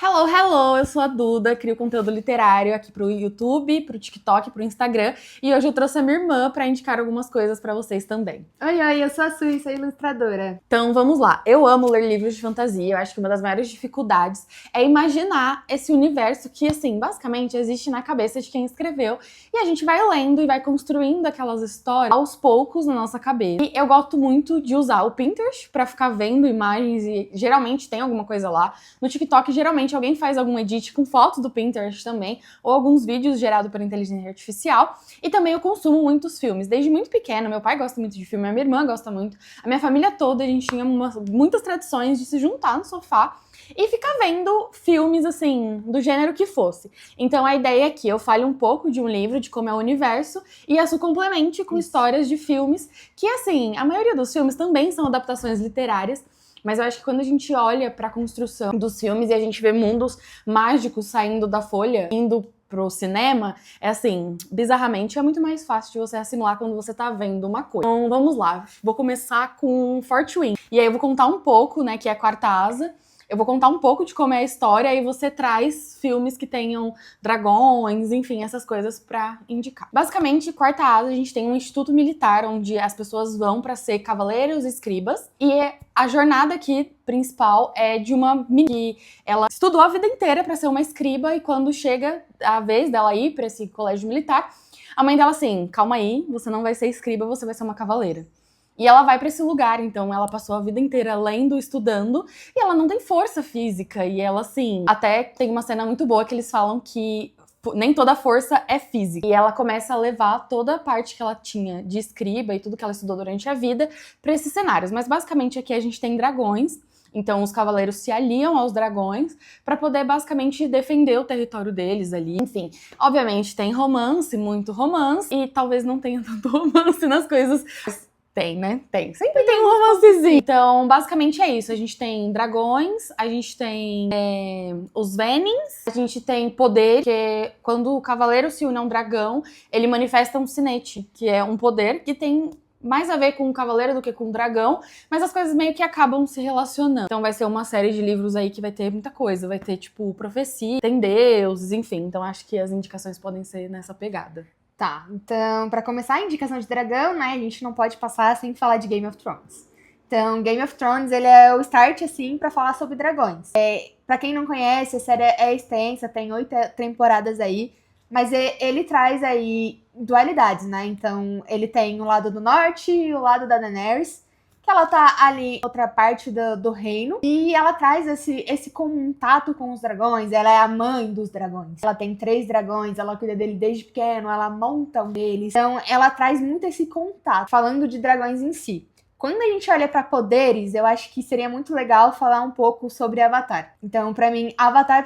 Hello, hello! Eu sou a Duda, crio conteúdo literário aqui pro YouTube, pro TikTok, pro Instagram. E hoje eu trouxe a minha irmã pra indicar algumas coisas pra vocês também. Oi, eu sou a Sui, sou ilustradora. Então vamos lá. Eu amo ler livros de fantasia. Eu acho que uma das maiores dificuldades é imaginar esse universo que, assim, basicamente existe na cabeça de quem escreveu. E a gente vai lendo e vai construindo aquelas histórias aos poucos na nossa cabeça. E eu gosto muito de usar o Pinterest pra ficar vendo imagens e geralmente tem alguma coisa lá. No TikTok, geralmente alguém faz algum edit com fotos do Pinterest também, ou alguns vídeos gerados por inteligência artificial. E também eu consumo muitos filmes. Desde muito pequena, meu pai gosta muito de filme, a minha irmã gosta muito. A minha família toda, a gente tinha muitas tradições de se juntar no sofá e ficar vendo filmes, assim, do gênero que fosse. Então a ideia é que eu fale um pouco de um livro, de como é o universo, e a Su complemente com histórias de filmes, que, assim, a maioria dos filmes também são adaptações literárias, mas eu acho que quando a gente olha pra construção dos filmes e a gente vê mundos mágicos saindo da folha, indo pro cinema, é assim, bizarramente é muito mais fácil de você assimilar quando você tá vendo uma coisa. Então vamos lá, vou começar com Fort Wing. E aí eu vou contar um pouco, né, que é a Quarta Asa. Eu vou contar um pouco de como é a história e você traz filmes que tenham dragões, enfim, essas coisas pra indicar. Basicamente, Quarta Asa, a gente tem um instituto militar onde as pessoas vão pra ser cavaleiros e escribas. E a jornada aqui principal é de uma menina que ela estudou a vida inteira pra ser uma escriba e quando chega a vez dela ir pra esse colégio militar, a mãe dela assim, calma aí, você não vai ser escriba, você vai ser uma cavaleira. E ela vai pra esse lugar, então ela passou a vida inteira lendo, estudando, e ela não tem força física. E ela, assim, até tem uma cena muito boa que eles falam que nem toda força é física. E ela começa a levar toda a parte que ela tinha de escriba e tudo que ela estudou durante a vida pra esses cenários. Mas basicamente aqui a gente tem dragões. Então os cavaleiros se aliam aos dragões pra poder basicamente defender o território deles ali. Enfim, obviamente tem romance, muito romance, e talvez não tenha tanto romance nas coisas. Tem, né? Tem. Sempre tem um romancezinho. Então, basicamente é isso. A gente tem dragões, a gente tem os Venins, a gente tem poder, que quando o cavaleiro se une a um dragão, ele manifesta um sinete, que é um poder que tem mais a ver com o cavaleiro do que com o dragão, mas as coisas meio que acabam se relacionando. Então vai ser uma série de livros aí que vai ter muita coisa. Vai ter, tipo, profecia, tem deuses, enfim. Então acho que as indicações podem ser nessa pegada. Tá, então, pra começar a indicação de dragão, né, a gente não pode passar sem falar de Game of Thrones. Então, Game of Thrones, ele é o start, assim, pra falar sobre dragões. Pra quem não conhece, a série é extensa, tem 8 temporadas aí, mas ele traz aí dualidades, né? Então, ele tem o lado do norte e o lado da Daenerys, que ela tá ali em outra parte do reino, e ela traz esse contato com os dragões, ela é a mãe dos dragões. Ela tem 3 dragões, ela cuida dele desde pequeno, ela monta um deles. Então, ela traz muito esse contato, falando de dragões em si. Quando a gente olha pra poderes, eu acho que seria muito legal falar um pouco sobre Avatar. Então, pra mim, Avatar,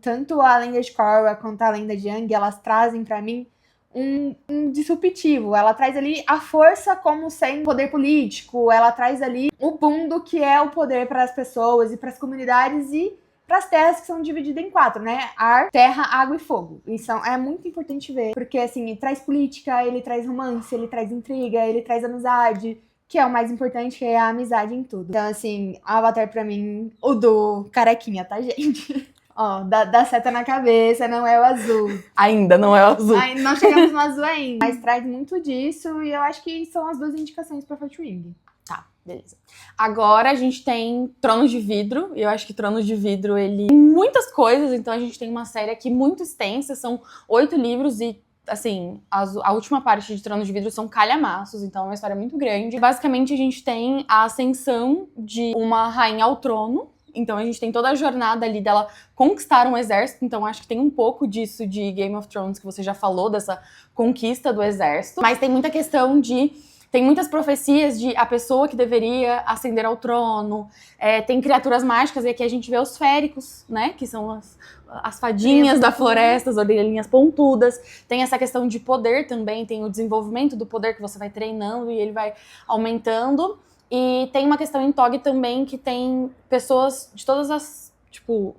tanto a Lenda de Korra quanto a Lenda de Aang, elas trazem pra mim um disruptivo. Ela traz ali a força como sendo poder político, ela traz ali o mundo que é o poder para as pessoas e para as comunidades e para as terras que são divididas em 4, né? Ar, terra, água e fogo. Isso é muito importante ver, porque assim, ele traz política, ele traz romance, ele traz intriga, ele traz amizade, que é o mais importante, que é a amizade em tudo. Então, assim, Avatar pra mim, o do carequinha, tá, gente? Ó, da seta na cabeça, não é o azul. Ainda não é o azul. Não chegamos no azul ainda, mas traz muito disso e eu acho que são as 2 indicações pra Fort Wing. Tá, beleza. Agora a gente tem Tronos de Vidro, e eu acho que Tronos de Vidro, ele tem muitas coisas, então a gente tem uma série aqui muito extensa, são 8 livros e assim, a última parte de Tronos de Vidro são calhamaços, então é uma história muito grande. Basicamente a gente tem a ascensão de uma rainha ao trono. Então a gente tem toda a jornada ali dela conquistar um exército, então acho que tem um pouco disso de Game of Thrones que você já falou, dessa conquista do exército. Mas tem muita questão tem muitas profecias de a pessoa que deveria ascender ao trono, tem criaturas mágicas, e aqui a gente vê os féricos, né, que são as fadinhas da floresta, as orelhinhas pontudas. Tem essa questão de poder também, tem o desenvolvimento do poder que você vai treinando e ele vai aumentando. E tem uma questão em Tog também que tem pessoas de todas as, tipo,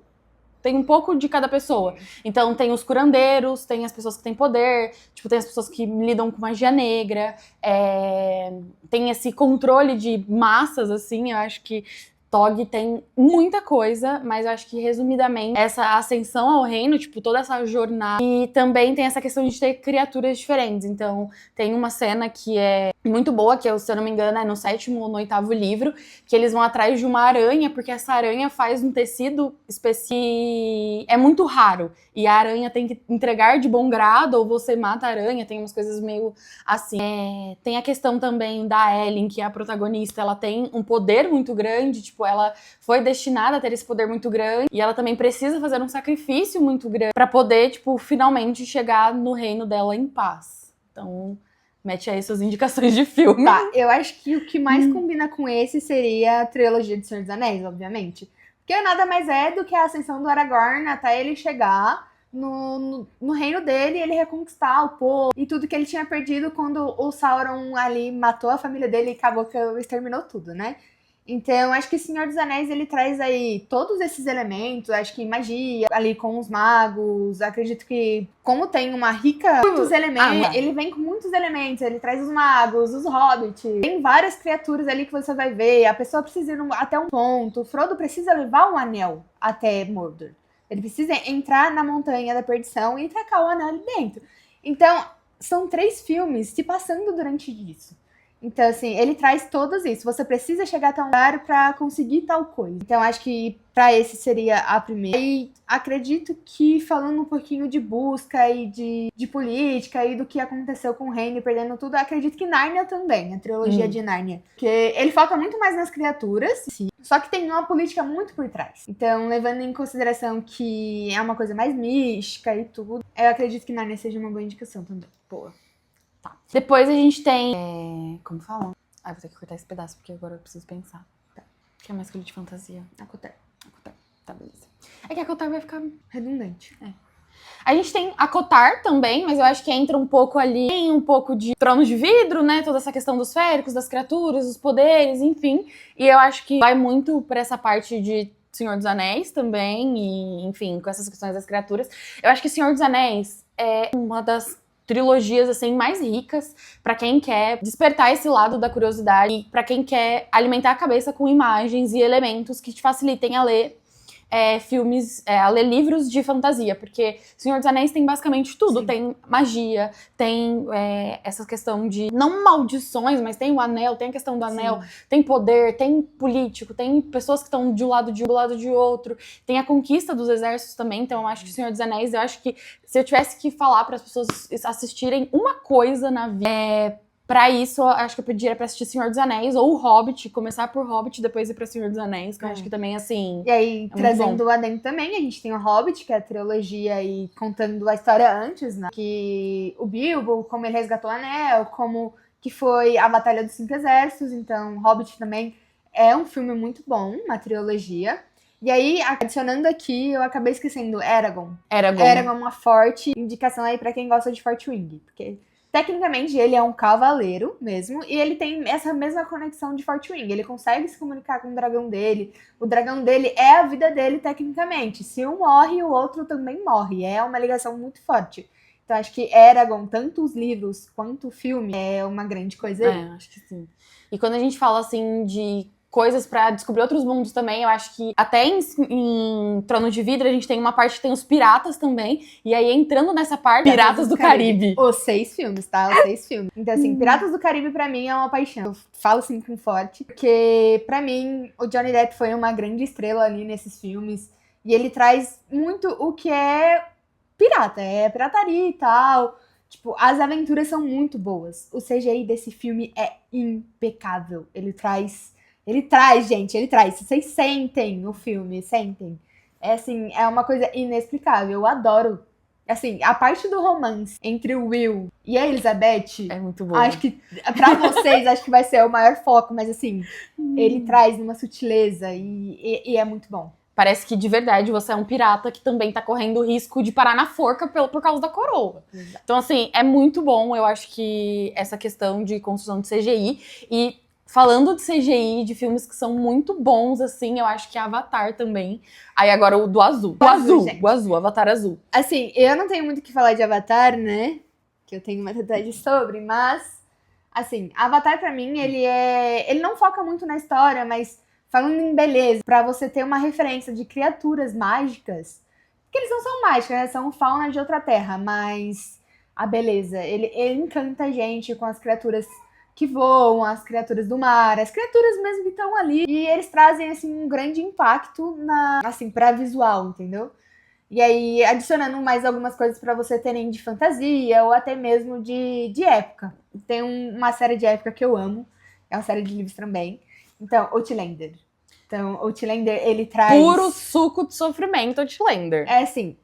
tem um pouco de cada pessoa. Então tem os curandeiros, tem as pessoas que têm poder, tipo, tem as pessoas que lidam com magia negra, tem esse controle de massas, assim, eu acho que Tog tem muita coisa, mas eu acho que, resumidamente, essa ascensão ao reino, tipo, toda essa jornada. E também tem essa questão de ter criaturas diferentes. Então, tem uma cena que é muito boa, que, se eu não me engano, é no 7º ou no 8º livro, que eles vão atrás de uma aranha, porque essa aranha faz um tecido específico. É muito raro. E a aranha tem que entregar de bom grado, ou você mata a aranha, tem umas coisas meio assim. Tem a questão também da Ellen, que é a protagonista, ela tem um poder muito grande, tipo, ela foi destinada a ter esse poder muito grande, e ela também precisa fazer um sacrifício muito grande pra poder, tipo, finalmente chegar no reino dela em paz. Então, mete aí suas indicações de filme. Tá, eu acho que o que mais combina com esse seria a trilogia de Senhor dos Anéis, obviamente. Porque nada mais é do que a ascensão do Aragorn até ele chegar no reino dele, ele reconquistar o povo e tudo que ele tinha perdido quando o Sauron ali matou a família dele e acabou que exterminou tudo, né? Então, acho que Senhor dos Anéis, ele traz aí todos esses elementos, acho que magia, ali com os magos, acredito que, como tem uma rica, muitos elementos, ele vem com muitos elementos, ele traz os magos, os hobbits, tem várias criaturas ali que você vai ver, a pessoa precisa ir até um ponto, o Frodo precisa levar um anel até Mordor, ele precisa entrar na Montanha da Perdição e tacar o anel ali dentro. Então, são 3 filmes se passando durante isso. Então, assim, ele traz todos isso. Você precisa chegar até um lugar pra conseguir tal coisa. Então, acho que pra esse seria a primeira. E acredito que, falando um pouquinho de busca e de política e do que aconteceu com o reino e perdendo tudo, acredito que Nárnia também, a trilogia de Nárnia. Porque ele foca muito mais nas criaturas, sim, só que tem uma política muito por trás. Então, levando em consideração que é uma coisa mais mística e tudo, eu acredito que Nárnia seja uma boa indicação também. Boa. Tá. Depois a gente tem... Como fala? Ah, vou ter que cortar esse pedaço, porque agora eu preciso pensar. Tá. O que é mais que de fantasia? Acotar. Tá, beleza. É que a Cotar vai ficar redundante. A gente tem a Cotar também, mas eu acho que entra um pouco ali, tem um pouco de Tronos de Vidro, né? Toda essa questão dos féricos, das criaturas, dos poderes, enfim. E eu acho que vai muito pra essa parte de Senhor dos Anéis também, e, enfim, com essas questões das criaturas. Eu acho que Senhor dos Anéis é uma das trilogias, assim, mais ricas pra quem quer despertar esse lado da curiosidade e pra quem quer alimentar a cabeça com imagens e elementos que te facilitem a ler filmes, a ler livros de fantasia, porque Senhor dos Anéis tem basicamente tudo. Sim. Tem magia, tem essa questão de, não maldições, mas tem o anel, tem a questão do anel, sim, tem poder, tem político, tem pessoas que estão de um lado de um, do lado de outro, tem a conquista dos exércitos também. Então eu acho que Senhor dos Anéis, eu acho que se eu tivesse que falar para as pessoas assistirem uma coisa na vida, pra isso, eu acho que eu pediria pra assistir Senhor dos Anéis ou o Hobbit, começar por Hobbit, depois ir pra Senhor dos Anéis, que eu acho que também, assim... E aí, trazendo o adendo também, a gente tem o Hobbit, que é a trilogia e contando a história antes, né? Que o Bilbo, como ele resgatou o anel, como que foi a Batalha dos 5 Exércitos. Então, Hobbit também é um filme muito bom, uma trilogia. E aí, adicionando aqui, eu acabei esquecendo Eragon. Eragon, uma forte indicação aí pra quem gosta de Fortwing, porque... Tecnicamente, ele é um cavaleiro mesmo, e ele tem essa mesma conexão de Fortwing. Ele consegue se comunicar com o dragão dele. O dragão dele é a vida dele, tecnicamente. Se um morre, o outro também morre. É uma ligação muito forte. Então, acho que Eragon, tanto os livros quanto o filme, é uma grande coisa aí. Acho que sim. E quando a gente fala, assim, de coisas pra descobrir outros mundos também, eu acho que até em Trono de Vidro a gente tem uma parte que tem os piratas também, e aí entrando nessa parte, Piratas do Caribe. Os 6 filmes, tá? Os 6 filmes. Então, assim, Piratas do Caribe pra mim é uma paixão. Eu falo assim com forte, porque pra mim o Johnny Depp foi uma grande estrela ali nesses filmes, e ele traz muito o que é pirata, é pirataria e tal. Tipo, as aventuras são muito boas. O CGI desse filme é impecável. Ele traz, gente, ele traz. Vocês sentem o filme, sentem. É assim, é uma coisa inexplicável. Eu adoro. Assim, a parte do romance entre o Will e a Elizabeth... É muito bom. Acho que, pra vocês, acho que vai ser o maior foco. Mas assim, ele traz uma sutileza e é muito bom. Parece que, de verdade, você é um pirata que também tá correndo o risco de parar na forca por causa da coroa. Exato. Então, assim, é muito bom. Eu acho que essa questão de construção de CGI. E falando de CGI, de filmes que são muito bons, assim, eu acho que Avatar também. Aí agora o do azul. O azul, Avatar azul. Assim, eu não tenho muito o que falar de Avatar, né? Que eu tenho uma tatuagem sobre, mas... Assim, Avatar pra mim, ele não foca muito na história, mas... falando em beleza, pra você ter uma referência de criaturas mágicas, que eles não são mágicas, né? São fauna de outra terra, mas a beleza, ele encanta a gente com as criaturas que voam, as criaturas do mar, as criaturas mesmo que estão ali. E eles trazem, assim, um grande impacto pra visual, entendeu? E aí, adicionando mais algumas coisas pra você terem de fantasia ou até mesmo de época. Tem uma série de época que eu amo, é uma série de livros também. Então, Outlander. Então, Outlander, ele traz... Puro suco de sofrimento, Outlander. É assim,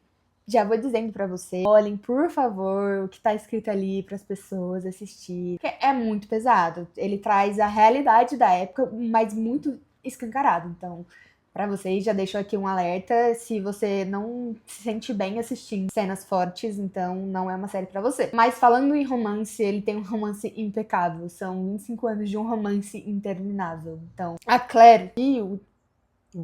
já vou dizendo pra você, olhem, por favor, o que tá escrito ali pras pessoas assistirem. Porque é muito pesado. Ele traz a realidade da época, mas muito escancarado. Então, pra vocês, já deixo aqui um alerta. Se você não se sente bem assistindo cenas fortes, então não é uma série pra você. Mas falando em romance, ele tem um romance impecável. São 25 anos de um romance interminável. Então, a Claire e o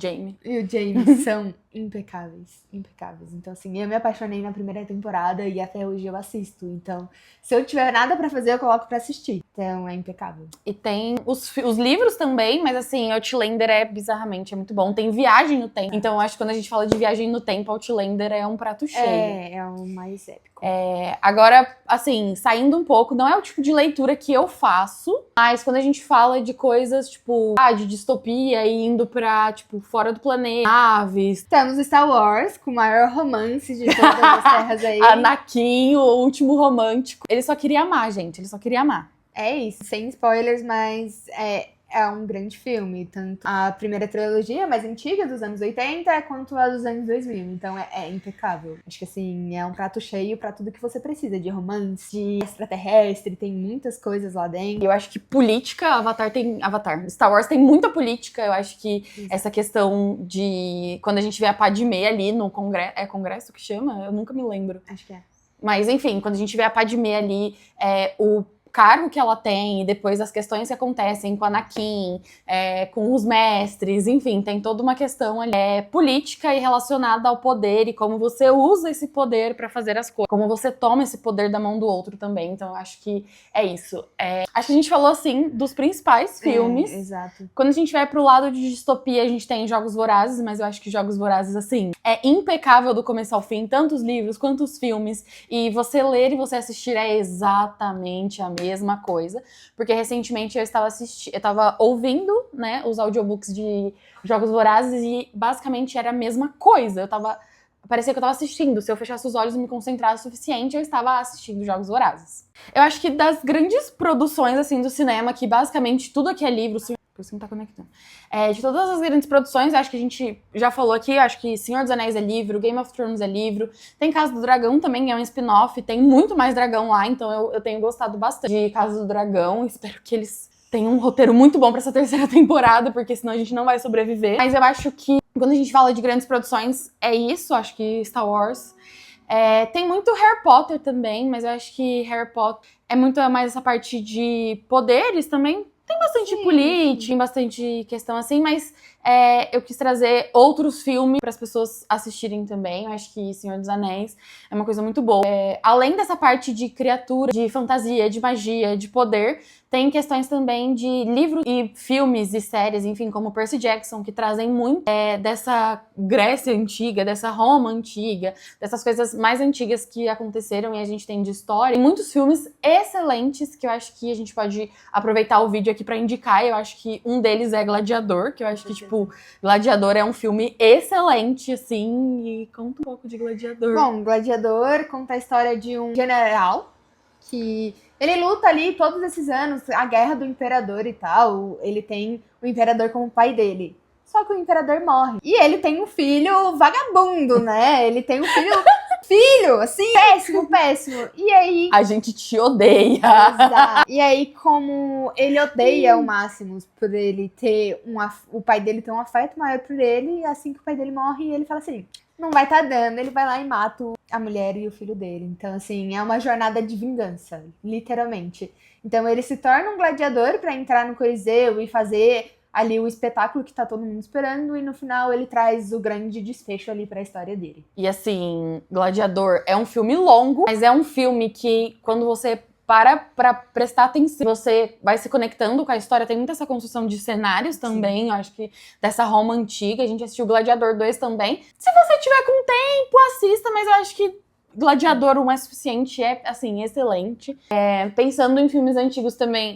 Jamie. e o James são impecáveis, impecáveis. Então, assim, eu me apaixonei na primeira temporada e até hoje eu assisto. Então, se eu tiver nada pra fazer, eu coloco pra assistir. Então, é impecável. E tem os livros também, mas assim, Outlander é bizarramente, é muito bom. Tem viagem no tempo. Então, eu acho que quando a gente fala de viagem no tempo, Outlander é um prato cheio. É o mais épico. Agora, assim, saindo um pouco, não é o tipo de leitura que eu faço, mas quando a gente fala de coisas, tipo, de distopia e indo pra, tipo, fora do planeta, aves, Temos Star Wars, com o maior romance de todas as terras aí. Anakin, o último romântico. Ele só queria amar, gente, ele só queria amar. É isso, sem spoilers, mas é um grande filme. Tanto a primeira trilogia, mais antiga, dos anos 80, quanto a dos anos 2000. Então é impecável. Acho que assim, é um prato cheio pra tudo que você precisa. De romance, de extraterrestre, tem muitas coisas lá dentro. Eu acho que política, Star Wars tem muita política. Eu acho que essa questão de... Quando a gente vê a Padmé ali no Congresso... É Congresso que chama? Eu nunca me lembro. Acho que é. Mas, enfim, quando a gente vê a Padmé ali, o cargo que ela tem, e depois as questões que acontecem com a Anakin, com os mestres, enfim, tem toda uma questão ali, política e relacionada ao poder e como você usa esse poder pra fazer as coisas, como você toma esse poder da mão do outro também. Então, eu acho que é isso. Acho que a gente falou, assim, dos principais filmes. Exato. Quando a gente vai pro lado de distopia, a gente tem Jogos Vorazes, mas eu acho que Jogos Vorazes, assim, é impecável do começo ao fim, tanto os livros quanto os filmes, e você ler e você assistir é exatamente a mesma coisa, porque recentemente eu estava ouvindo, né, os audiobooks de Jogos Vorazes e basicamente era a mesma coisa. Parecia que eu estava assistindo. Se eu fechasse os olhos e me concentrasse o suficiente, eu estava assistindo Jogos Vorazes. Eu acho que das grandes produções, assim, do cinema, que basicamente tudo aqui é livro, por isso que não tá conectando. De todas as grandes produções, acho que a gente já falou aqui, acho que Senhor dos Anéis é livro, Game of Thrones é livro, tem Casa do Dragão também, é um spin-off, tem muito mais dragão lá, então eu tenho gostado bastante de Casa do Dragão, espero que eles tenham um roteiro muito bom pra essa terceira temporada, porque senão a gente não vai sobreviver. Mas eu acho que quando a gente fala de grandes produções, é isso, acho que Star Wars. Tem muito Harry Potter também, mas eu acho que Harry Potter é muito mais essa parte de poderes também. Tem bastante política, tem bastante questão assim, mas eu quis trazer outros filmes para as pessoas assistirem também. Eu acho que Senhor dos Anéis é uma coisa muito boa. Além dessa parte de criatura, de fantasia, de magia, de poder, tem questões também de livros e filmes e séries, enfim, como Percy Jackson, que trazem muito dessa Grécia antiga, dessa Roma antiga, dessas coisas mais antigas que aconteceram e a gente tem de história. Tem muitos filmes excelentes que eu acho que a gente pode aproveitar o vídeo aqui pra indicar. Eu acho que um deles é Gladiador, que eu acho que, tipo, Gladiador é um filme excelente, assim, e conta um pouco de Gladiador. Bom, Gladiador conta a história de um general que ele luta ali todos esses anos, a guerra do imperador e tal. Ele tem o imperador como pai dele. Só que o imperador morre. E ele tem um filho vagabundo, né? Ele tem um filho, assim, péssimo. E aí... A gente te odeia. Exato. E aí, como ele odeia o Máximos por ele ter o pai dele ter um afeto maior por ele, e assim que o pai dele morre, ele fala assim, não vai tá dando, ele vai lá e mata a mulher e o filho dele. Então, assim, é uma jornada de vingança, literalmente. Então, ele se torna um gladiador pra entrar no Coliseu e fazer ali o espetáculo que tá todo mundo esperando, e no final ele traz o grande desfecho ali pra história dele. E assim, Gladiador é um filme longo, mas é um filme que, quando você pra prestar atenção. Você vai se conectando com a história, tem muita essa construção de cenários também, eu acho que dessa Roma antiga. A gente assistiu Gladiador 2 também. Se você tiver com tempo, assista, mas eu acho que Gladiador 1 é suficiente, é, assim, excelente. Pensando em filmes antigos também,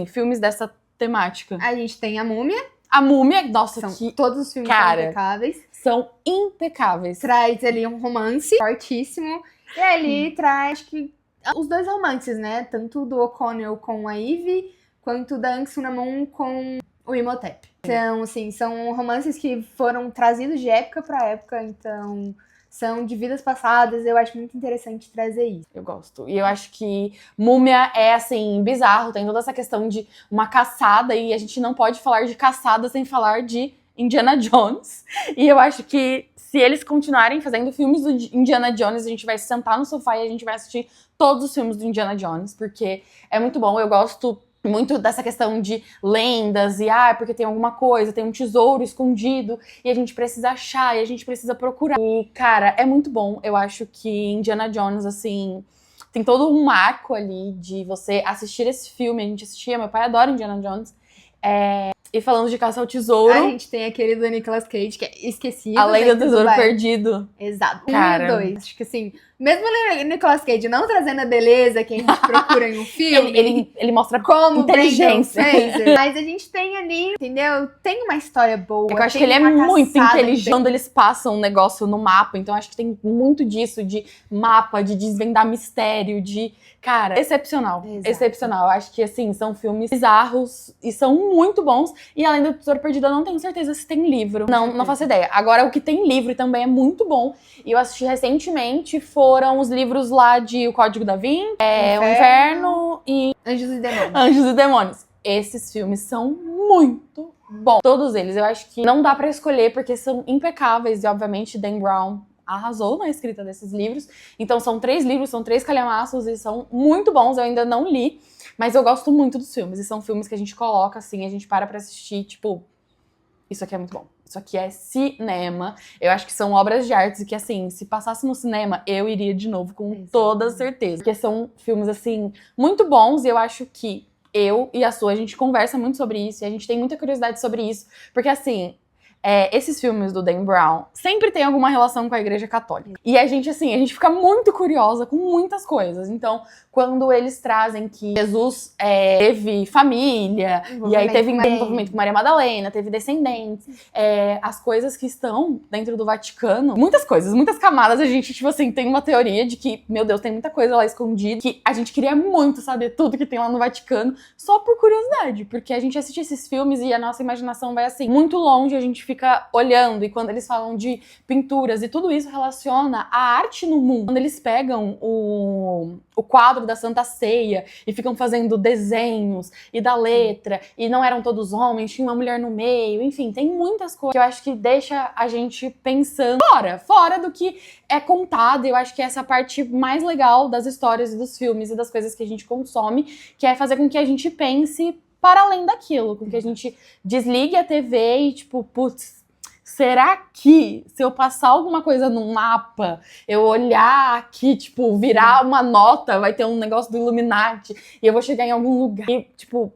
filmes dessa temática. A gente tem a Múmia. A Múmia, nossa, Todos os filmes cara, são impecáveis. São impecáveis. Traz ali um romance fortíssimo. E ali traz que os dois romances, né? Tanto do O'Connell com a Eve, quanto da Aang Sunamun com o Imhotep. Então, assim, são romances que foram trazidos de época pra época, então são de vidas passadas. Eu acho muito interessante trazer isso. Eu gosto. E eu acho que Múmia é, assim, bizarro. Tem toda essa questão de uma caçada, e a gente não pode falar de caçada sem falar de Indiana Jones. E eu acho que se eles continuarem fazendo filmes do Indiana Jones, a gente vai sentar no sofá e a gente vai assistir todos os filmes do Indiana Jones, porque é muito bom. Eu gosto muito dessa questão de lendas e, porque tem alguma coisa, tem um tesouro escondido e a gente precisa achar e a gente precisa procurar. E, cara, é muito bom. Eu acho que Indiana Jones, assim, tem todo um arco ali de você assistir esse filme. A gente assistia, meu pai adora Indiana Jones. E falando de Caça ao Tesouro, A gente tem aquele do Nicolas Cage, que é Esquecido. A Lenda do Tudo Tesouro Bem. Perdido. Exato. Cara. 1 e 2. Acho que assim, mesmo o Nicolas Cage não trazendo a beleza que a gente procura em um filme, Ele mostra como inteligência. Brendan Fraser, mas a gente tem ali, entendeu? Tem uma história boa. Eu acho que tem ele é uma muito caçada inteligente quando eles passam um negócio no mapa. Então acho que tem muito disso, de mapa, de desvendar mistério, de... Cara, excepcional. Exato. Excepcional. Eu acho que, assim, são filmes bizarros e são muito bons. E além do Tesouro Perdido, eu não tenho certeza se tem livro. Não faço ideia. Agora, o que tem livro também é muito bom. E eu assisti recentemente, foram os livros lá de O Código da Vinci, O Inferno e Anjos e Demônios. Anjos e Demônios. Esses filmes são muito bons. Todos eles. Eu acho que não dá pra escolher, porque são impecáveis. E, obviamente, Dan Brown arrasou na escrita desses livros. Então, são 3 livros, são 3 calhamaços e são muito bons. Eu ainda não li, mas eu gosto muito dos filmes. E são filmes que a gente coloca, assim, a gente para pra assistir, tipo... Isso aqui é muito bom. Isso aqui é cinema. Eu acho que são obras de arte que, assim, se passasse no cinema, eu iria de novo com toda certeza. Porque são filmes, assim, muito bons. E eu acho que eu e a Su, a gente conversa muito sobre isso. E a gente tem muita curiosidade sobre isso. Porque, assim... esses filmes do Dan Brown sempre tem alguma relação com a Igreja Católica. E a gente fica muito curiosa com muitas coisas. Então, quando eles trazem que Jesus teve família, e aí teve envolvimento com Maria Madalena, teve descendentes, as coisas que estão dentro do Vaticano, muitas coisas, muitas camadas, a gente, tipo assim, tem uma teoria de que, meu Deus, tem muita coisa lá escondida, que a gente queria muito saber tudo que tem lá no Vaticano, só por curiosidade, porque a gente assiste esses filmes e a nossa imaginação vai, assim, muito longe, a gente fica olhando, e quando eles falam de pinturas e tudo isso relaciona a arte no mundo, quando eles pegam o quadro da Santa Ceia e ficam fazendo desenhos e da letra, e não eram todos homens, tinha uma mulher no meio, enfim, tem muitas coisas que eu acho que deixa a gente pensando fora do que é contado. Eu acho que essa parte mais legal das histórias e dos filmes e das coisas que a gente consome, que é fazer com que a gente pense para além daquilo, com que a gente desligue a TV e tipo, putz, será que se eu passar alguma coisa no mapa, eu olhar aqui, tipo, virar uma nota, vai ter um negócio do Illuminati e eu vou chegar em algum lugar e, tipo,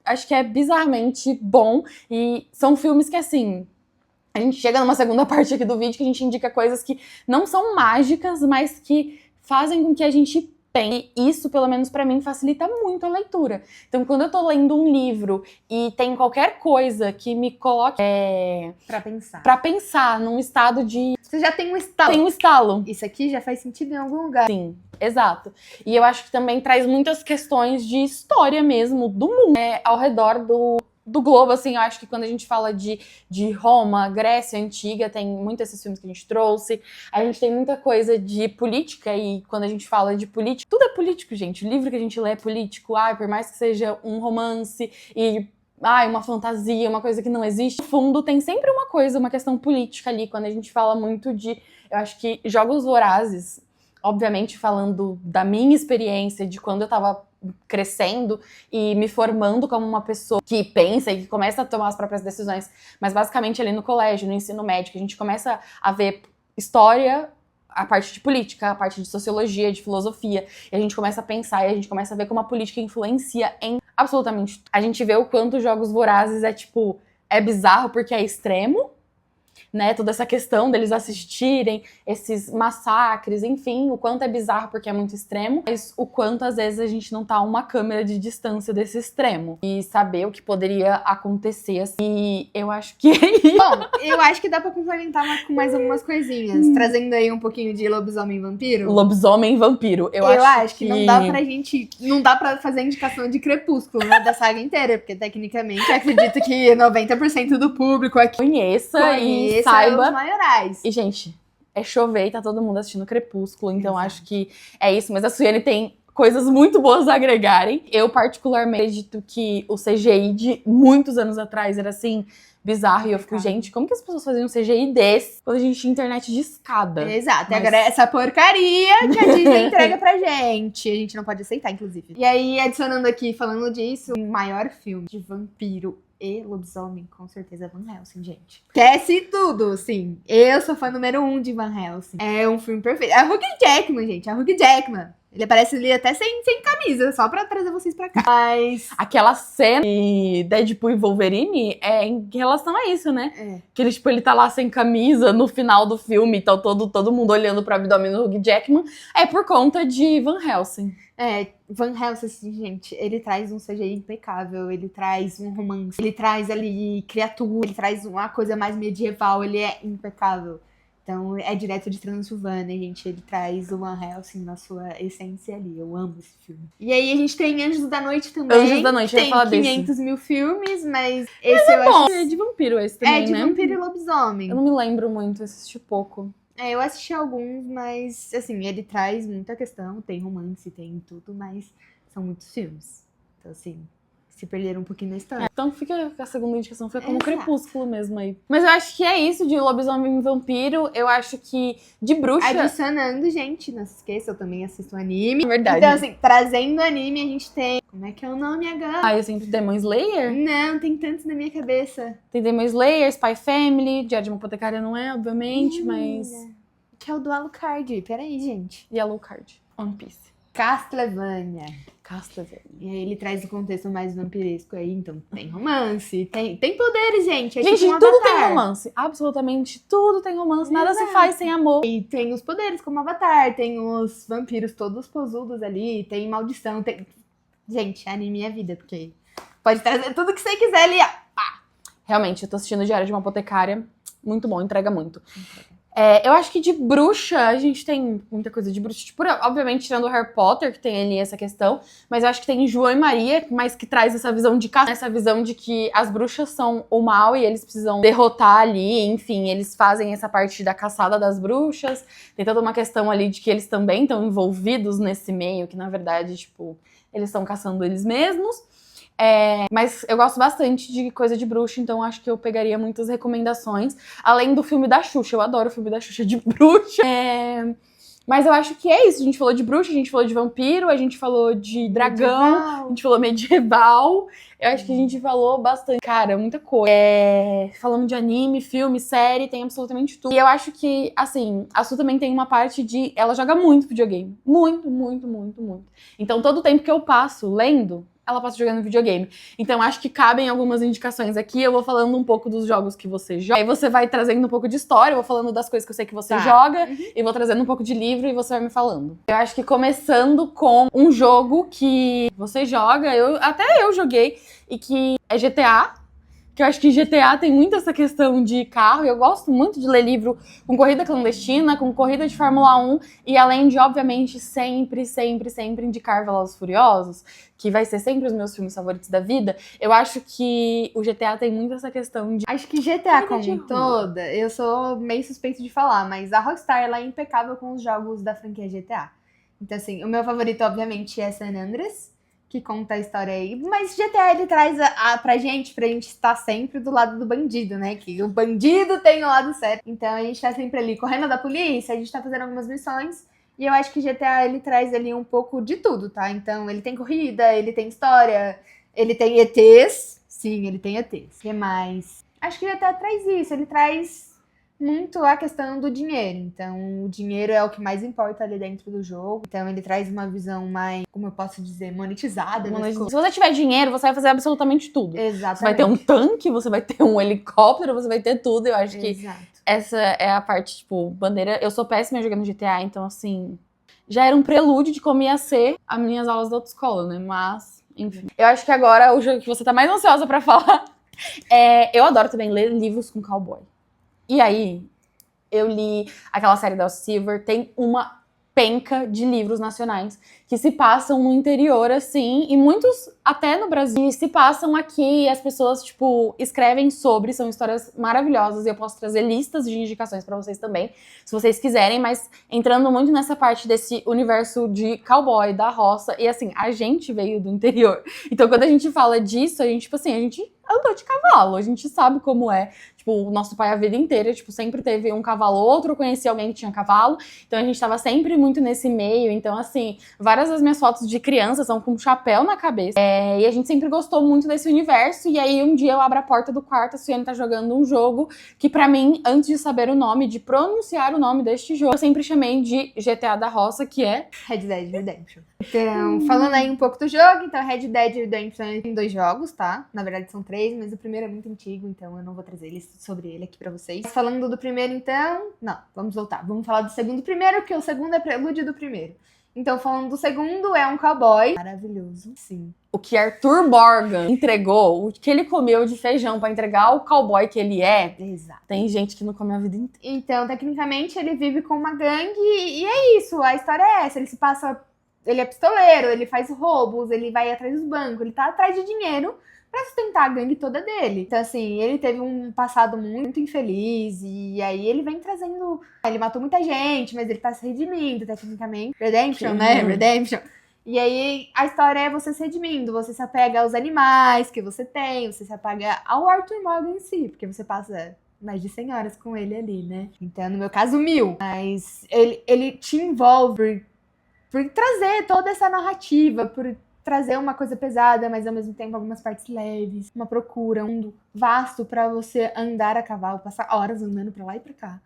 acho que é bizarramente bom. E são filmes que, assim, a gente chega numa segunda parte aqui do vídeo que a gente indica coisas que não são mágicas, mas que fazem com que a gente pense. E isso, pelo menos pra mim, facilita muito a leitura. Então, quando eu tô lendo um livro e tem qualquer coisa que me coloque pra pensar num estado de... Você já tem um estalo. Tem um estalo. Isso aqui já faz sentido em algum lugar. Sim, exato. E eu acho que também traz muitas questões de história mesmo, do mundo, ao redor do globo, assim. Eu acho que quando a gente fala de Roma, Grécia Antiga, tem muitos esses filmes que a gente trouxe. A gente tem muita coisa de política, e quando a gente fala de política, tudo é político, gente. O livro que a gente lê é político, por mais que seja um romance e uma fantasia, uma coisa que não existe, no fundo tem sempre uma coisa, uma questão política ali, quando a gente fala muito de, eu acho que Jogos Vorazes, obviamente falando da minha experiência, de quando eu tava crescendo e me formando como uma pessoa que pensa e que começa a tomar as próprias decisões, mas basicamente ali no colégio, no ensino médio, a gente começa a ver história a parte de política, a parte de sociologia, de filosofia. E a gente começa a pensar e a gente começa a ver como a política influencia em absolutamente tudo. A gente vê o quanto Jogos Vorazes é bizarro porque é extremo, né? Toda essa questão deles assistirem esses massacres, enfim, o quanto é bizarro porque é muito extremo, mas o quanto às vezes a gente não tá a uma câmera de distância desse extremo e saber o que poderia acontecer assim. E eu acho que é isso. Bom, eu acho que dá pra complementar com mais algumas coisinhas, trazendo aí um pouquinho de lobisomem e vampiro. Lobisomem e vampiro. Eu acho que não dá pra gente. Não dá pra fazer indicação de Crepúsculo, né? Da saga inteira, porque tecnicamente eu acredito que 90% do público aqui conheça e os saiba. maiorais. E, gente, é chover e tá todo mundo assistindo Crepúsculo, então acho que é isso. Mas a Suiane tem coisas muito boas a agregarem. Eu, particularmente, acredito que o CGI de muitos anos atrás era assim, bizarro. E eu fico, gente, como que as pessoas faziam um CGI desse quando a gente tinha internet de escada? Exato, Mas... agora é essa porcaria que a Disney entrega pra gente. A gente não pode aceitar, inclusive. E aí, adicionando aqui, falando disso, o maior filme de vampiro e lobisomem, com certeza, Van Helsing, gente. Esquece tudo, sim. Eu sou fã número 1 de Van Helsing. É um filme perfeito. É a Hugh Jackman, gente. A Hugh Jackman. Ele aparece ali até sem camisa, só pra trazer vocês pra cá. Mas... aquela cena de Deadpool e Wolverine é em relação a isso, né? É. Que ele tá lá sem camisa no final do filme, tá todo mundo olhando pro abdômen do Hugh Jackman. É por conta de Van Helsing. Van Helsing, gente, ele traz um CGI impecável, ele traz um romance, ele traz ali criatura, ele traz uma coisa mais medieval, ele é impecável. Então, é direto de Transilvânia, gente. Ele traz o Van Helsing na sua essência ali. Eu amo esse filme. E aí, a gente tem Anjos da Noite também. Anjos da Noite, eu ia falar tem 500 mil filmes, mas esse eu bom, acho... é de vampiro esse também, É de né? vampiro e lobisomem. Eu não me lembro muito, eu assisti pouco. Eu assisti alguns, mas, assim, ele traz muita questão. Tem romance, tem tudo, mas são muitos filmes. Então, assim... se perderam um pouquinho na história. Então fica a segunda indicação, fica como Exato. Crepúsculo mesmo aí. Mas eu acho que é isso de lobisomem e vampiro. Eu acho que de bruxa... Adicionando, gente, não se esqueça, eu também assisto anime. É verdade. Então, assim, trazendo anime, a gente tem... como é que é o nome agora? Eu sempre Demon Slayer. Não, tem tantos na minha cabeça. Tem Demon Slayer, Spy Family, Diário de uma Apotecária não é, obviamente, mas... que é o do Alucard. Peraí, gente. Yellow Card, One Piece. Castlevania. Castlevania. E aí ele traz o contexto mais vampiresco aí, então tem romance, tem poderes, gente. É Gente, tipo um tudo Avatar. tem romance. Absolutamente tudo tem romance. Nada se faz sem amor. E tem os poderes como Avatar, tem os vampiros todos posudos ali, tem maldição, tem... Gente, anime é vida, porque pode trazer tudo que você quiser ali, ó. Realmente, eu tô assistindo Diário de uma Apotecária. Muito bom, entrega muito. Eu acho que de bruxa, a gente tem muita coisa de bruxa. Tipo, obviamente, tirando o Harry Potter, que tem ali essa questão. Mas eu acho que tem João e Maria, mas que traz essa visão de caça. Essa visão de que as bruxas são o mal e eles precisam derrotar ali. Enfim, eles fazem essa parte da caçada das bruxas. Tem toda uma questão ali de que eles também estão envolvidos nesse meio. Que, na verdade, tipo, eles estão caçando eles mesmos. Mas eu gosto bastante de coisa de bruxa, então acho que eu pegaria muitas recomendações. Além do filme da Xuxa, eu adoro o filme da Xuxa de bruxa. Mas eu acho que é isso. A gente falou de bruxa, a gente falou de vampiro, a gente falou de dragão, a gente falou medieval. Eu acho que a gente falou bastante. Cara, muita coisa. Falando de anime, filme, série, tem absolutamente tudo. E eu acho que, assim, a Su também tem uma parte de... ela joga muito videogame. Muito, muito, muito, muito. Então, todo o tempo que eu passo lendo... ela passa jogando videogame. Então, acho que cabem algumas indicações aqui. Eu vou falando um pouco dos jogos que você joga. Aí você vai trazendo um pouco de história. Eu vou falando das coisas que eu sei que você joga. E vou trazendo um pouco de livro e você vai me falando. Eu acho que começando com um jogo que você joga. Até eu joguei. E que é GTA. Que eu acho que GTA tem muito essa questão de carro. E eu gosto muito de ler livro com corrida clandestina, com corrida de Fórmula 1. E além de, obviamente, sempre, sempre, sempre indicar Velozes e Furiosos, que vai ser sempre os meus filmes favoritos da vida, eu acho que o GTA tem muito essa questão de... acho que GTA como um todo, eu sou meio suspeito de falar, mas a Rockstar, ela é impecável com os jogos da franquia GTA. Então, assim, o meu favorito, obviamente, é San Andreas, que conta a história aí. Mas GTA, ele traz pra gente estar sempre do lado do bandido, né? Que o bandido tem o lado certo. Então, a gente tá sempre ali correndo da polícia, a gente tá fazendo algumas missões. E eu acho que GTA, ele traz ali um pouco de tudo, tá? Então, ele tem corrida, ele tem história, ele tem ETs. Sim, ele tem ETs. O que mais? Acho que GTA traz isso, ele traz muito a questão do dinheiro. Então, o dinheiro é o que mais importa ali dentro do jogo. Então, ele traz uma visão mais, como eu posso dizer, monetizada. Se você tiver dinheiro, você vai fazer absolutamente tudo. Exatamente. Você vai ter um tanque, você vai ter um helicóptero, você vai ter tudo. Eu acho que Exato. essa é a parte, tipo, bandeira. Eu sou péssima jogando GTA, então, assim, já era um prelúdio de como ia ser as minhas aulas da autoescola, né? Mas, enfim. Eu acho que agora o jogo que você tá mais ansiosa pra falar eu adoro também ler livros com cowboy. E aí, eu li aquela série da Silver, tem uma penca de livros nacionais que se passam no interior, assim, e muitos até no Brasil se passam aqui e as pessoas, tipo, escrevem sobre, são histórias maravilhosas e eu posso trazer listas de indicações pra vocês também, se vocês quiserem, mas entrando muito nessa parte desse universo de cowboy, da roça, e assim, a gente veio do interior, então quando a gente fala disso, a gente, tipo assim, a gente andou de cavalo, a gente sabe como é. Tipo, o nosso pai a vida inteira, tipo, sempre teve um cavalo, outro conhecia alguém que tinha cavalo, então a gente tava sempre muito nesse meio, então assim, várias das minhas fotos de criança são com um chapéu na cabeça, e a gente sempre gostou muito desse universo, e aí um dia eu abro a porta do quarto, a Suiane tá jogando um jogo que pra mim, antes de saber o nome, de pronunciar o nome deste jogo, eu sempre chamei de GTA da Roça, que é Red Dead Redemption. Então, falando aí um pouco do jogo, então Red Dead Redemption tem 2 jogos, tá? Na verdade são 3, mas o primeiro é muito antigo, então eu não vou trazer sobre ele aqui pra vocês. Mas falando do primeiro, então... Não, vamos voltar. Vamos falar do segundo primeiro, porque o segundo é prelúdio do primeiro. Então, falando do segundo, é um cowboy. Maravilhoso, sim. O que Arthur Morgan entregou, o que ele comeu de feijão pra entregar o cowboy que ele é. Exato. Tem gente que não come a vida inteira. Então, tecnicamente, ele vive com uma gangue e é isso. A história é essa. Ele se passa... Ele é pistoleiro, ele faz roubos, ele vai atrás dos bancos, ele tá atrás de dinheiro pra sustentar a gangue toda dele. Então, assim, ele teve um passado muito infeliz e aí ele vem trazendo... Ele matou muita gente, mas ele tá se redimindo, tecnicamente. Redemption, né? Redemption. E aí, a história é você se redimindo, você se apega aos animais que você tem, você se apega ao Arthur Morgan em si, porque você passa mais de 100 horas com ele ali, né? Então, no meu caso, 1000. Mas ele te envolve por trazer toda essa narrativa, por trazer uma coisa pesada, mas ao mesmo tempo algumas partes leves, uma procura, um mundo vasto pra você andar a cavalo, passar horas andando pra lá e pra cá.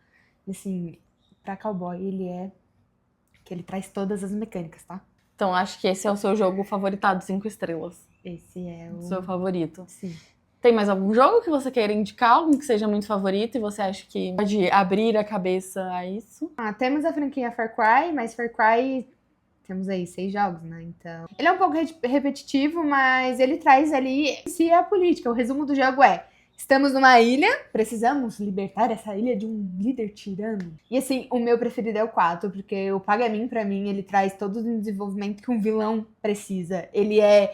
E assim, pra cowboy ele traz todas as mecânicas, tá? Então acho que esse é o seu jogo favoritado, 5 estrelas. Esse é o seu favorito. Sim. Tem mais algum jogo que você queira indicar, algum que seja muito favorito e você acha que pode abrir a cabeça a isso? Temos a franquia Far Cry, mas Far Cry... Temos aí 6 jogos, né? Então... Ele é um pouco repetitivo, mas ele traz ali se a política. O resumo do jogo é... Estamos numa ilha, precisamos libertar essa ilha de um líder tirano. E assim, o meu preferido é o 4, porque o Paga-Mim, pra mim, ele traz todo o desenvolvimento que um vilão precisa. Ele é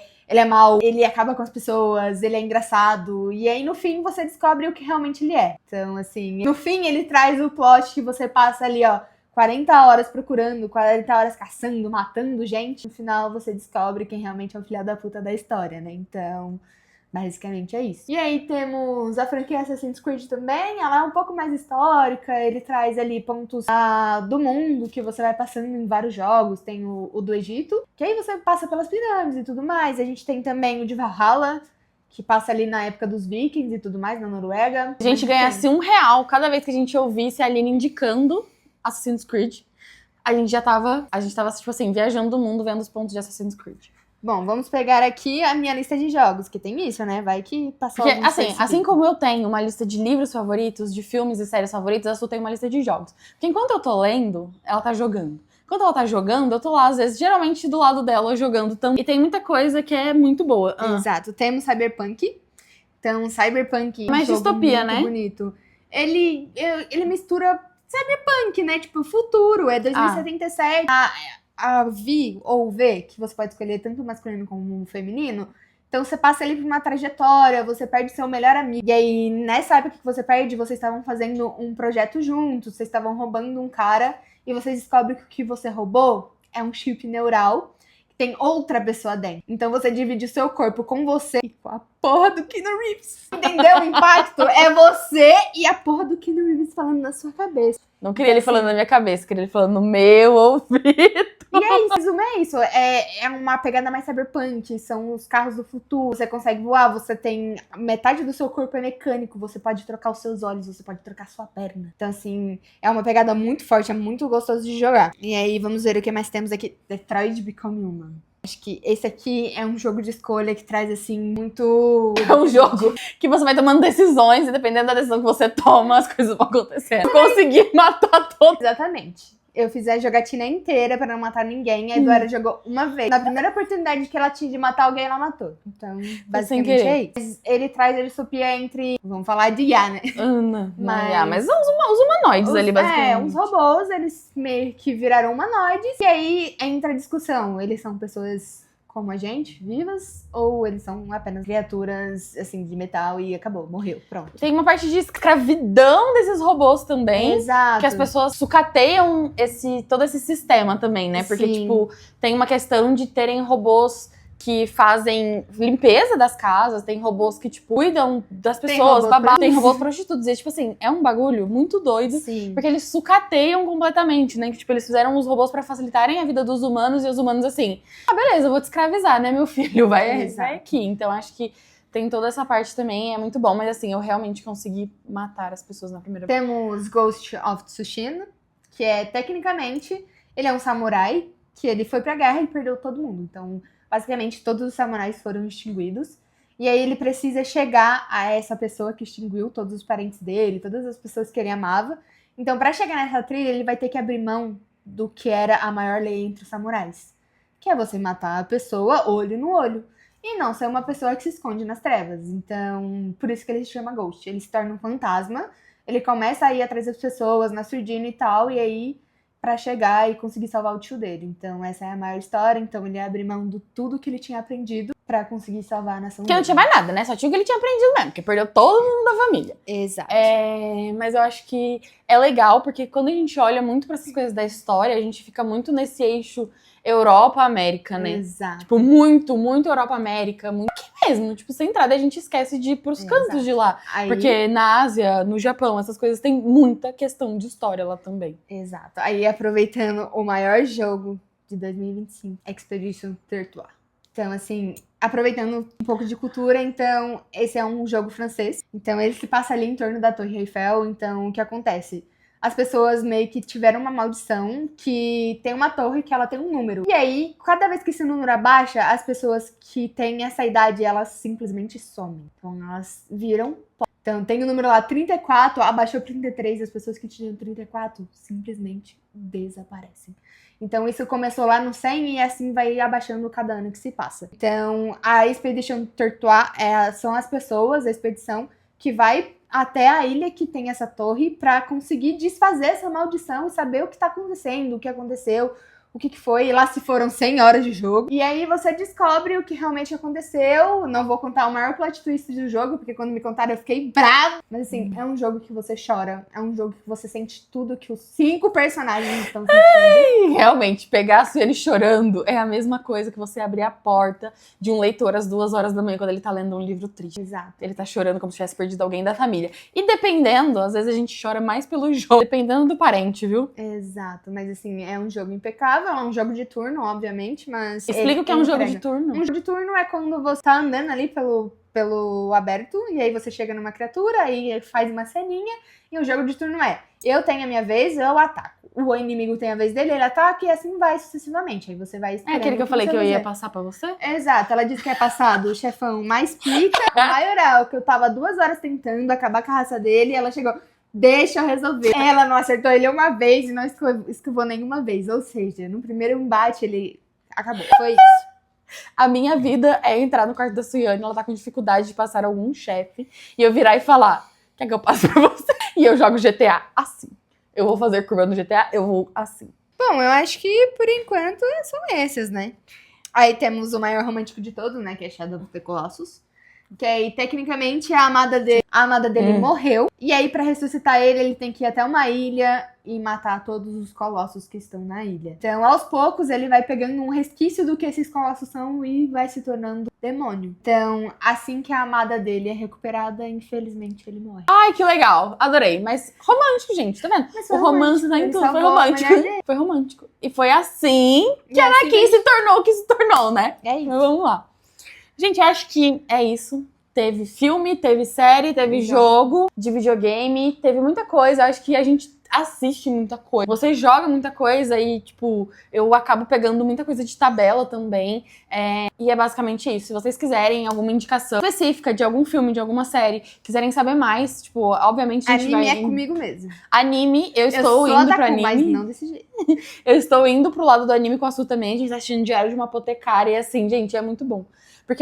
mau, ele acaba com as pessoas, ele é engraçado. E aí, no fim, você descobre o que realmente ele é. Então, assim, no fim, ele traz o plot que você passa ali, ó, 40 horas procurando, 40 horas caçando, matando gente. No final, você descobre quem realmente é o filho da puta da história, né? Então, basicamente é isso. E aí temos a franquia Assassin's Creed também. Ela é um pouco mais histórica. Ele traz ali pontos do mundo que você vai passando em vários jogos. Tem o do Egito, que aí você passa pelas pirâmides e tudo mais. A gente tem também o de Valhalla, que passa ali na época dos vikings e tudo mais, na Noruega. Se a gente ganhasse R$1 cada vez que a gente ouvisse a Aline indicando Assassin's Creed, a gente tava, tipo assim, viajando o mundo vendo os pontos de Assassin's Creed. Bom, vamos pegar aqui a minha lista de jogos, que tem isso, né? Vai que passou porque, assim como eu tenho uma lista de livros favoritos, de filmes e séries favoritas, a Su tem uma lista de jogos. Porque enquanto eu tô lendo, ela tá jogando. Enquanto ela tá jogando, eu tô lá, às vezes, geralmente do lado dela, jogando também. E tem muita coisa que é muito boa. Exato. Temos Cyberpunk. Então, Cyberpunk é mais um jogo distopia, muito né? bonito. Ele mistura Cyberpunk, né? Tipo, futuro. É 2077. A Vi ou V, que você pode escolher tanto masculino como feminino. Então você passa ali por uma trajetória, você perde seu melhor amigo. E aí, nessa época que você perde, vocês estavam fazendo um projeto juntos, vocês estavam roubando um cara, e vocês descobrem que o que você roubou é um chip neural, que tem outra pessoa dentro. Então você divide o seu corpo com você e com a porra do Keanu Reeves. Entendeu o impacto? É você e a porra do Keanu Reeves falando na sua cabeça. Não queria ele falando na minha cabeça, queria ele falando no meu ouvido. E isso, resumo é isso. É uma pegada mais cyberpunk, são os carros do futuro, você consegue voar, você tem metade do seu corpo é mecânico, você pode trocar os seus olhos, você pode trocar sua perna. Então, assim, é uma pegada muito forte, é muito gostoso de jogar. E aí, vamos ver o que mais temos aqui. Detroit Become Human. Acho que esse aqui é um jogo de escolha que traz, assim, muito... É um jogo que você vai tomando decisões e dependendo da decisão que você toma, as coisas vão acontecendo. Conseguir matar todos. Exatamente. Eu fiz a jogatina inteira pra não matar ninguém. A Eduarda jogou uma vez. Na primeira oportunidade que ela tinha de matar alguém, ela matou. Então, basicamente é isso. Mas ele supia entre... Vamos falar de IA, né? Ana. Mas os humanoides ali, basicamente. Os robôs, eles meio que viraram humanoides. E aí entra a discussão. Eles são pessoas como a gente, vivas? Ou eles são apenas criaturas, assim, de metal e acabou, morreu, pronto. Tem uma parte de escravidão desses robôs também. Exato. Que as pessoas sucateiam todo esse sistema também, né? Porque, Sim. tipo, tem uma questão de terem robôs que fazem limpeza das casas, tem robôs que, tipo, cuidam das pessoas, tem robôs prostitutos. E, tipo assim, é um bagulho muito doido. Sim. Porque eles sucateiam completamente, né? Que, tipo, eles fizeram os robôs pra facilitarem a vida dos humanos e os humanos, assim, beleza, eu vou te escravizar, né, meu filho? Vai aqui. Então, acho que tem toda essa parte também, é muito bom. Mas, assim, eu realmente consegui matar as pessoas na primeira vez. Temos Ghost of Tsushima, que é, tecnicamente, ele é um samurai, que ele foi pra guerra e perdeu todo mundo. Então, basicamente, todos os samurais foram extinguidos. E aí ele precisa chegar a essa pessoa que extinguiu todos os parentes dele, todas as pessoas que ele amava. Então, pra chegar nessa trilha, ele vai ter que abrir mão do que era a maior lei entre os samurais. Que é você matar a pessoa olho no olho. E não ser uma pessoa que se esconde nas trevas. Então, por isso que ele se chama Ghost. Ele se torna um fantasma. Ele começa a ir atrás das pessoas, na surdina e tal. E aí, pra chegar e conseguir salvar o tio dele. Então, essa é a maior história. Então, ele abre mão de tudo que ele tinha aprendido pra conseguir salvar a nação Porque dele. não tinha mais nada, né? Só tinha o que ele tinha aprendido mesmo, porque perdeu todo mundo da família. Exato. Mas eu acho que é legal, porque quando a gente olha muito pra essas coisas da história, a gente fica muito nesse eixo Europa-América, né? Exato. Tipo, muito, muito Europa-América, muito aqui mesmo. Tipo, sem entrada, a gente esquece de ir pros cantos de lá. Aí... Porque na Ásia, no Japão, essas coisas tem muita questão de história lá também. Exato. Aí, aproveitando o maior jogo de 2025, Expedition 33. Então, assim, aproveitando um pouco de cultura, então, esse é um jogo francês. Então, ele se passa ali em torno da Torre Eiffel. Então, o que acontece? As pessoas meio que tiveram uma maldição que tem uma torre que ela tem um número. E aí, cada vez que esse número abaixa, as pessoas que têm essa idade, elas simplesmente somem. Então, elas viram pó. Então, tem o número lá 34, abaixou 33, as pessoas que tinham 34 simplesmente desaparecem. Então, isso começou lá no 100 e assim vai abaixando cada ano que se passa. Então, a Expedition 33 são as pessoas, a expedição, que vai até a ilha que tem essa torre pra conseguir desfazer essa maldição e saber o que tá acontecendo, o que aconteceu, o que foi. E lá se foram 100 horas de jogo. E aí você descobre o que realmente aconteceu. Não vou contar o maior plot twist do jogo, porque quando me contaram eu fiquei brava. Mas assim, é um jogo que você chora. É um jogo que você sente tudo que os 5 personagens estão sentindo. E realmente, pegar a Sueli chorando é a mesma coisa que você abrir a porta de um leitor às 2 horas da manhã quando ele tá lendo um livro triste. Exato. Ele tá chorando como se tivesse perdido alguém da família. E dependendo, às vezes a gente chora mais pelo jogo, dependendo do parente, viu? Exato. Mas assim, é um jogo impecável. É um jogo de turno, obviamente, mas... Explica o que é um jogo de turno. Um jogo de turno é quando você tá andando ali pelo aberto, e aí você chega numa criatura, aí faz uma ceninha, e o jogo de turno é: eu tenho a minha vez, eu ataco. O inimigo tem a vez dele, ele ataca, e assim vai sucessivamente. Aí você vai esperando. É aquele que eu falei que eu ia passar pra você? Exato, ela disse que é passar do chefão mais pica, maioral, que eu tava 2 horas tentando acabar com a raça dele, e ela chegou... Deixa eu resolver. Ela não acertou ele uma vez e não esquivou nenhuma vez. Ou seja, no primeiro embate ele acabou. Foi isso. A minha vida é entrar no quarto da Suiane, ela tá com dificuldade de passar algum chefe, e eu virar e falar: quer que eu passe pra você? E eu jogo GTA assim. Eu vou fazer curva no GTA, eu vou assim. Bom, eu acho que por enquanto são esses, né? Aí temos o maior romântico de todos, né? Que é Shadow of the Colossus. Que aí, tecnicamente, a amada dele morreu. E aí, pra ressuscitar ele tem que ir até uma ilha e matar todos os colossos que estão na ilha. Então, aos poucos, ele vai pegando um resquício do que esses colossos são e vai se tornando demônio. Então, assim que a amada dele é recuperada, infelizmente, ele morre. Ai, que legal. Adorei. Mas romântico, gente, tá vendo? Mas O romance tá em ele tudo. Foi salvou a romântico. mulher dele. Foi romântico. E foi assim E assim Anakin se tornou o que se tornou, né? é isso. Mas vamos lá. Gente, acho que é isso. Teve filme, teve série, teve jogo de videogame, teve muita coisa. Acho que a gente assiste muita coisa. Você joga muita coisa e, tipo, eu acabo pegando muita coisa de tabela também. E é basicamente isso. Se vocês quiserem alguma indicação específica de algum filme, de alguma série, quiserem saber mais, tipo, obviamente a gente Anime vai... é comigo mesmo. Anime, eu Eu estou sou indo pro Otaku, mas anime. não desse jeito. Eu estou indo pro lado do anime com a Su também. A gente tá assistindo Diário de uma Apotecária e assim, gente, é muito bom. Porque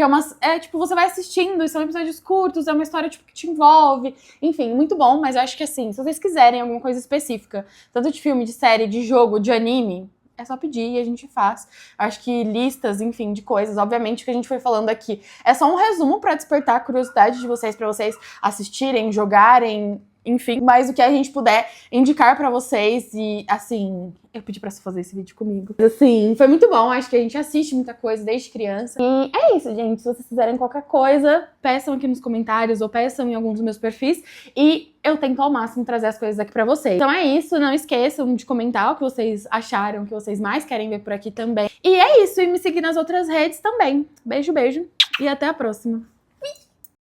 tipo, você vai assistindo, e são episódios curtos, é uma história, tipo, que te envolve. Enfim, muito bom, mas eu acho que assim, se vocês quiserem alguma coisa específica, tanto de filme, de série, de jogo, de anime, é só pedir e a gente faz. Eu acho que listas, enfim, de coisas, obviamente, o que a gente foi falando aqui é só um resumo pra despertar a curiosidade de vocês, pra vocês assistirem, jogarem, enfim, mais o que a gente puder indicar pra vocês. E, assim, eu pedi pra você fazer esse vídeo comigo. Assim, foi muito bom. Acho que a gente assiste muita coisa desde criança. E é isso, gente. Se vocês quiserem qualquer coisa, peçam aqui nos comentários ou peçam em alguns dos meus perfis. E eu tento ao máximo trazer as coisas aqui pra vocês. Então é isso. Não esqueçam de comentar o que vocês acharam, o que vocês mais querem ver por aqui também. E é isso. E me seguir nas outras redes também. Beijo, beijo. E até a próxima.